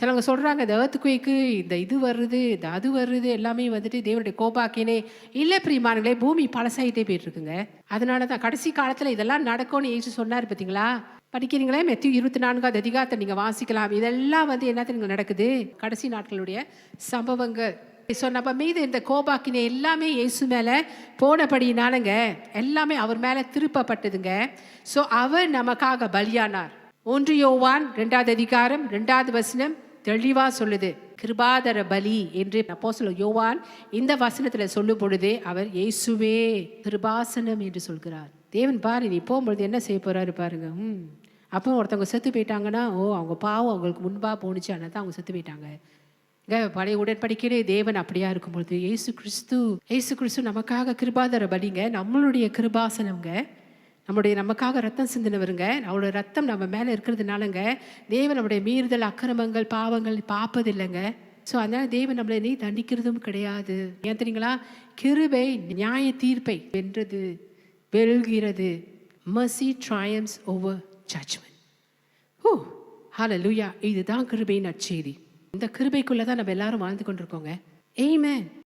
சிலவங்க சொல்கிறாங்க இந்த ஏர்த்குவேக்கு இந்த இது வருது இந்த அது வருது எல்லாமே வந்துட்டு தேவனுடைய கோபாக்கினே. இல்லை பிரியமானங்களே, பூமி பழசாயிட்டே போயிட்டு இருக்குங்க. அதனால தான் கடைசி காலத்தில் இதெல்லாம் நடக்கும்னு இயேசு சொன்னார் பார்த்தீங்களா? படிக்கிறீங்களே, மத்தேயு 24வது அதிகாரத்தை நீங்கள் வாசிக்கலாம். இதெல்லாம் வந்து என்னத்துக்கு நடக்குது? கடைசி நாட்களுடைய சம்பவங்கள். ஸோ நம்ம மீது இந்த கோபாக்கினை எல்லாமே இயேசு மேலே போனபடினாலங்க, எல்லாமே அவர் மேலே திருப்பப்பட்டதுங்க. ஸோ அவர் நமக்காக பலியானார். 1 யோவான் 2வது அதிகாரம் 2வது வசனம் தெளிவா சொல்லுது. கிருபாதர பலி என்று அப்போஸ்தலர் யோவான் இந்த வசனத்துல சொல்லும் பொழுது அவர் இயேசுவே கிருபாசனம் என்று சொல்கிறார். தேவன் பாரு, நீ போகும்பொழுது என்ன செய்ய போறாரு பாருங்க. அப்போ ஒருத்தவங்க செத்து போயிட்டாங்கன்னா, அவங்க பாவம் அவங்களுக்கு முன்பா போணுச்சு, அதனால தான் அவங்க செத்து போயிட்டாங்க. பழைய உடன்படிக்கையிலே தேவன் அப்படியா இருக்கும்பொழுது இயேசு கிறிஸ்து நமக்காக கிருபாதர பலிங்க, நம்மளுடைய கிருபாசனம்ங்க. நமக்காக ரத்தம் சிந்தினவருங்க. அவரோட ரத்தம் நம்ம மேலே இருக்கிறதுனாலங்க தேவன் நம்முடைய மீறுதல் அக்கிரமங்கள் பாவங்கள் பார்ப்பதில்லைங்க. ஸோ அதனால தேவன் நம்மளை நீ தண்டிக்கிறதும் கிடையாது. ஏன் தெரியுங்களா? கிருபை நியாய தீர்ப்பை வென்றது, வெல்கிறது. mercy triumphs over judgment. ஹல்லேலூயா. இதுதான் கிருபையின் நற்செய்தி. இந்த கிருபைக்குள்ள தான் நம்ம எல்லாரும் வாழ்ந்து கொண்டிருக்கோங்க. ஆமென்.